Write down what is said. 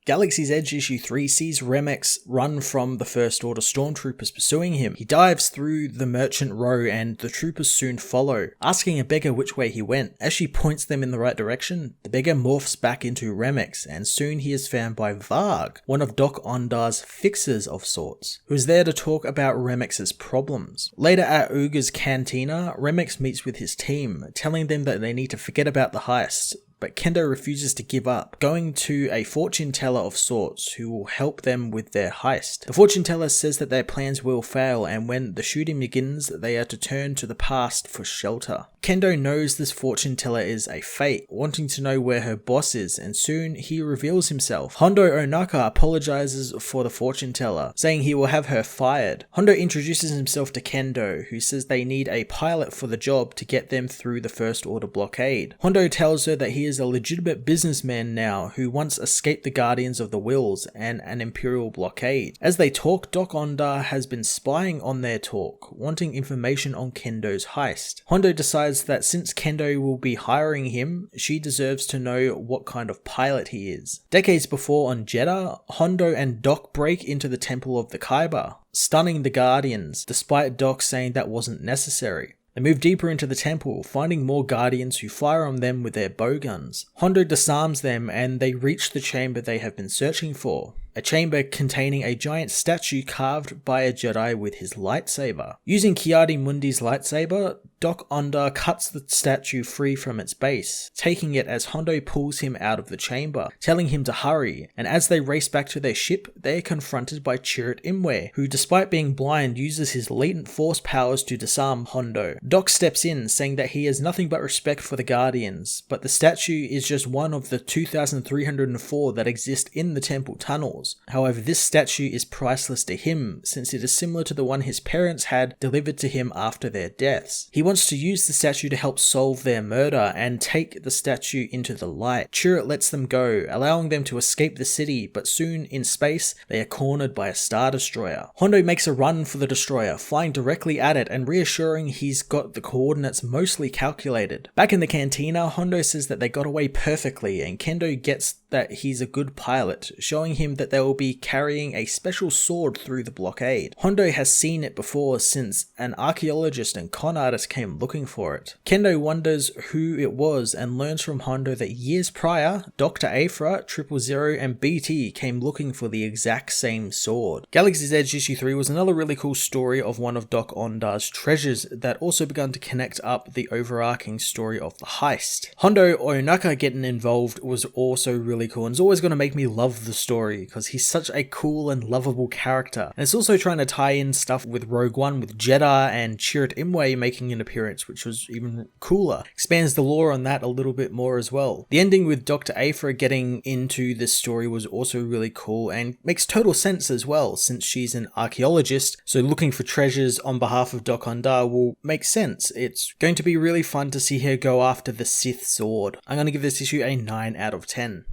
Galaxy's Edge issue 3 sees Remix run from the First Order stormtroopers pursuing him. He dives through the merchant row and the troopers soon follow, asking a beggar which way he went. As she points them in the right direction, the beggar morphs back into Remix, and soon he is found by Varg, one of Doc Ondar's fixers of sorts, who is there to talk about Remix's problems. Later at Uga's cantina, Remix meets with his team, telling them that they need to forget about the heist. But Kendoh refuses to give up, going to a fortune teller of sorts who will help them with their heist. The fortune teller says that their plans will fail, and when the shooting begins, they are to turn to the past for shelter. Kendoh knows this fortune teller is a fake, wanting to know where her boss is, and soon he reveals himself. Hondo Ohnaka apologizes for the fortune teller, saying he will have her fired. Hondo introduces himself to Kendoh, who says they need a pilot for the job to get them through the First Order blockade. Hondo tells her that he is a legitimate businessman now who once escaped the Guardians of the Wills and an Imperial blockade. As they talk, Doc Ondar has been spying on their talk, wanting information on Kendoh's heist. Hondo decides that since Kendoh will be hiring him, she deserves to know what kind of pilot he is. Decades before on Jedha, Hondo and Doc break into the Temple of the Kyber, stunning the Guardians, despite Doc saying that wasn't necessary. They move deeper into the temple, finding more Guardians who fire on them with their bowguns. Hondo disarms them and they reach the chamber they have been searching for. A chamber containing a giant statue carved by a Jedi with his lightsaber. Using Ki-Adi-Mundi's lightsaber, Doc Ondar cuts the statue free from its base, taking it as Hondo pulls him out of the chamber, telling him to hurry, and as they race back to their ship, they are confronted by Chirrut Imwe, who despite being blind uses his latent force powers to disarm Hondo. Doc steps in, saying that he has nothing but respect for the Guardians, but the statue is just one of the 2,304 that exist in the temple tunnels. However, this statue is priceless to him, since it is similar to the one his parents had delivered to him after their deaths. He wants to use the statue to help solve their murder and take the statue into the light. Chirrut lets them go, allowing them to escape the city, but soon in space, they are cornered by a Star Destroyer. Hondo makes a run for the destroyer, flying directly at it and reassuring he's got the coordinates mostly calculated. Back in the cantina, Hondo says that they got away perfectly, and Kendoh gets that he's a good pilot, showing him that they will be carrying a special sword through the blockade. Hondo has seen it before since an archaeologist and con artist came looking for it. Kendoh wonders who it was and learns from Hondo that years prior, Dr. Aphra, 000 and BT came looking for the exact same sword. Galaxy's Edge issue 3 was another really cool story of one of Doc Ondar's treasures that also began to connect up the overarching story of the heist. Hondo Ohnaka getting involved was also really cool, and it's always going to make me love the story because he's such a cool and lovable character. And it's also trying to tie in stuff with Rogue One with Jedha and Chirrut Imwe making an appearance, which was even cooler. Expands the lore on that a little bit more as well. The ending with Dr. Aphra getting into this story was also really cool and makes total sense as well, since she's an archaeologist, so looking for treasures on behalf of Doc Ondar will make sense. It's going to be really fun to see her go after the Sith sword. I'm going to give this issue a 9 out of 10.